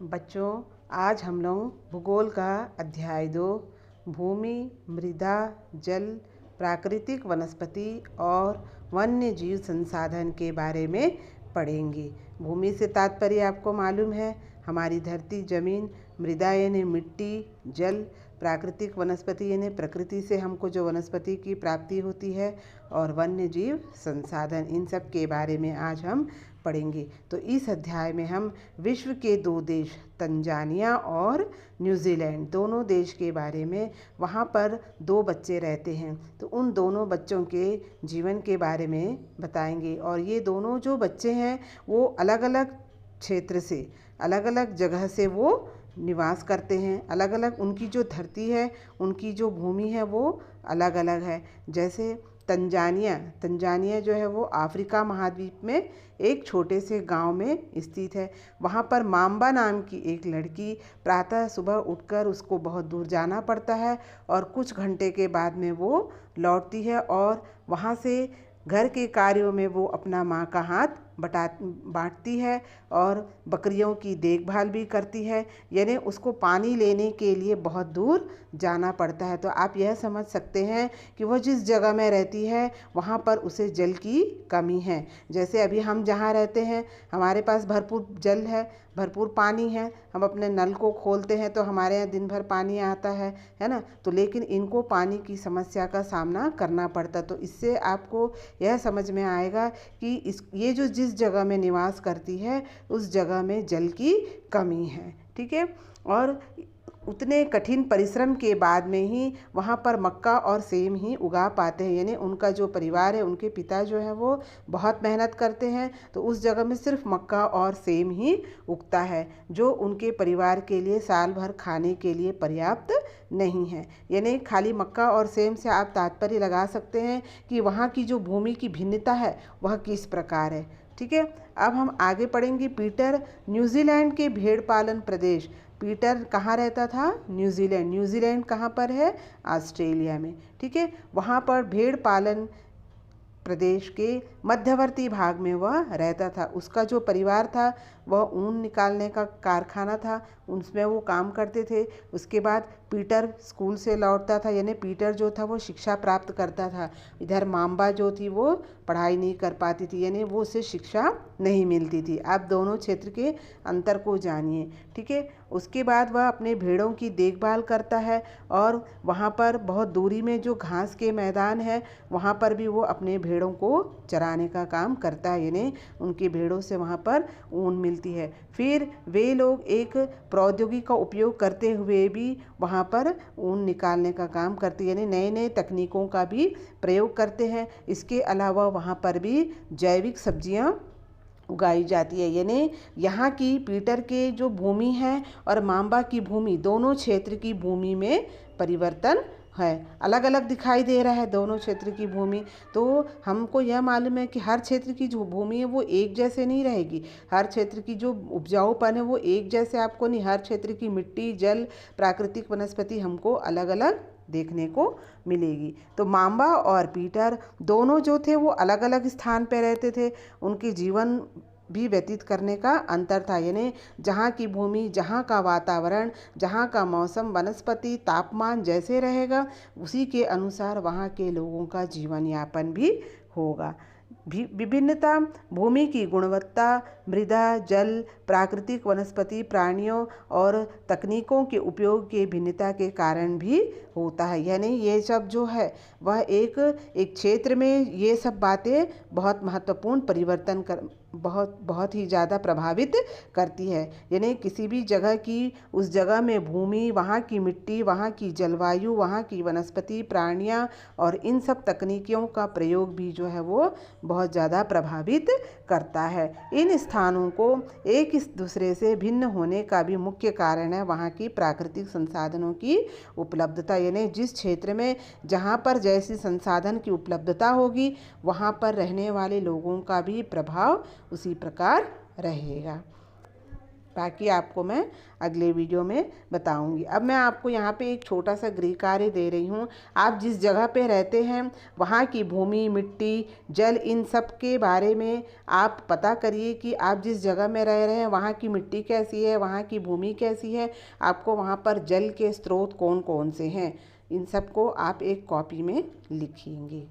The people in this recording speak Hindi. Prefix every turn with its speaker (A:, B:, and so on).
A: बच्चों, आज हम लोग भूगोल का अध्याय 2 भूमि, मृदा, जल, प्राकृतिक वनस्पति और वन्य जीव संसाधन के बारे में पढ़ेंगे। भूमि से तात्पर्य आपको मालूम है, हमारी धरती, जमीन, मृदा यानी मिट्टी, जल, प्राकृतिक वनस्पति यानी प्रकृति से हमको जो वनस्पति की प्राप्ति होती है, और वन्य जीव संसाधन, इन सब के बारे में आज हम पढ़ेंगे। तो इस अध्याय में हम विश्व के 2 देश तंजानिया और न्यूजीलैंड दोनों देश के बारे में, वहाँ पर 2 बच्चे रहते हैं, तो उन दोनों बच्चों के जीवन के बारे में बताएंगे। और ये दोनों जो बच्चे हैं वो अलग अलग क्षेत्र से, अलग अलग जगह से वो निवास करते हैं। अलग अलग उनकी जो धरती है, उनकी जो भूमि है वो अलग अलग है। जैसे तंजानिया जो है वो अफ्रीका महाद्वीप में एक छोटे से गांव में स्थित है। वहाँ पर माम्बा नाम की एक लड़की प्रातः सुबह उठकर उसको बहुत दूर जाना पड़ता है और कुछ घंटे के बाद में वो लौटती है और वहाँ से घर के कार्यों में वो अपना माँ का हाथ बांटती है और बकरियों की देखभाल भी करती है। यानी उसको पानी लेने के लिए बहुत दूर जाना पड़ता है। तो आप यह समझ सकते हैं कि वह जिस जगह में रहती है वहाँ पर उसे जल की कमी है। जैसे अभी हम जहाँ रहते हैं हमारे पास भरपूर जल है, भरपूर पानी है, हम अपने नल को खोलते हैं तो हमारे यहाँ दिन भर पानी आता है ना। तो लेकिन इनको पानी की समस्या का सामना करना पड़ता। तो इससे आपको यह समझ में आएगा कि ये जो जिस जगह में निवास करती है उस जगह में जल की कमी है। ठीक है। और उतने कठिन परिश्रम के बाद में ही वहाँ पर मक्का और सेम ही उगा पाते हैं। यानी उनका जो परिवार है, उनके पिता जो है वो बहुत मेहनत करते हैं, तो उस जगह में सिर्फ मक्का और सेम ही उगता है, जो उनके परिवार के लिए साल भर खाने के लिए पर्याप्त नहीं है। यानी खाली मक्का और सेम से आप तात्पर्य लगा सकते हैं कि वहाँ की जो भूमि की भिन्नता है वह किस प्रकार है। ठीक है। अब हम आगे पढ़ेंगे। पीटर न्यूजीलैंड के भेड़ पालन प्रदेश। पीटर कहाँ रहता था? न्यूजीलैंड। न्यूजीलैंड कहाँ पर है? ऑस्ट्रेलिया में। ठीक है। वहाँ पर भेड़ पालन प्रदेश के मध्यवर्ती भाग में वह रहता था। उसका जो परिवार था वह ऊन निकालने का कारखाना था, उसमें वो काम करते थे। उसके बाद पीटर स्कूल से लौटता था, यानी पीटर जो था वो शिक्षा प्राप्त करता था। इधर माम्बा जो थी वो पढ़ाई नहीं कर पाती थी, यानी वो उसे शिक्षा नहीं मिलती थी। आप दोनों क्षेत्र के अंतर को जानिए। ठीक है। उसके बाद वह अपने भेड़ों की देखभाल करता है और वहाँ पर बहुत दूरी में जो घास के मैदान है वहाँ पर भी वो अपने भेड़ों को चराने का काम करता है, यानी उनकी भेड़ों से वहाँ पर ऊन मिलती है। फिर वे लोग एक प्रौद्योगिकी का उपयोग करते हुए भी वहाँ पर ऊन निकालने का काम करते हैं, यानी नए नए तकनीकों का भी प्रयोग करते हैं। इसके अलावा वहाँ पर भी जैविक सब्जियाँ उगाई जाती है। यानी यहाँ की पीटर के जो भूमि है और माम्बा की भूमि, दोनों क्षेत्र की भूमि में परिवर्तन है, अलग अलग दिखाई दे रहा है दोनों क्षेत्र की भूमि। तो हमको यह मालूम है कि हर क्षेत्र की जो भूमि है वो एक जैसे नहीं रहेगी। हर क्षेत्र की जो उपजाऊपन है वो एक जैसे आपको नहीं, हर क्षेत्र की मिट्टी, जल, प्राकृतिक वनस्पति हमको अलग अलग देखने को मिलेगी। तो माम्बा और पीटर दोनों जो थे वो अलग अलग स्थान पर रहते थे। उनके जीवन भी व्यतीत करने का अंतर था, यानी जहाँ की भूमि, जहाँ का वातावरण, जहाँ का मौसम, वनस्पति, तापमान जैसे रहेगा उसी के अनुसार वहाँ के लोगों का जीवन यापन भी होगा। विभिन्नता भूमि की गुणवत्ता, मृदा, जल, प्राकृतिक वनस्पति, प्राणियों और तकनीकों के उपयोग के भिन्नता के कारण भी होता है। यानी ये सब जो है वह एक क्षेत्र में ये सब बातें बहुत महत्वपूर्ण परिवर्तन बहुत ही ज़्यादा प्रभावित करती है। यानी किसी भी जगह की, उस जगह में भूमि, वहाँ की मिट्टी, वहाँ की जलवायु, वहाँ की वनस्पति, प्राणियाँ और इन सब तकनीकियों का प्रयोग भी जो है वो बहुत ज़्यादा प्रभावित करता है। इन स्थानों को एक इस दूसरे से भिन्न होने का भी मुख्य कारण है वहाँ की प्राकृतिक संसाधनों की उपलब्धता। यानी जिस क्षेत्र में जहाँ पर जैसी संसाधन की उपलब्धता होगी वहाँ पर रहने वाले लोगों का भी प्रभाव उसी प्रकार रहेगा। बाकी आपको मैं अगले वीडियो में बताऊंगी। अब मैं आपको यहाँ पे एक छोटा सा गृह कार्य दे रही हूँ। आप जिस जगह पे रहते हैं वहाँ की भूमि, मिट्टी, जल, इन सब के बारे में आप पता करिए कि आप जिस जगह में रह रहे हैं वहाँ की मिट्टी कैसी है, वहाँ की भूमि कैसी है, आपको वहाँ पर जल के स्रोत कौन कौन से हैं, इन सब को आप एक कॉपी में लिखेंगे।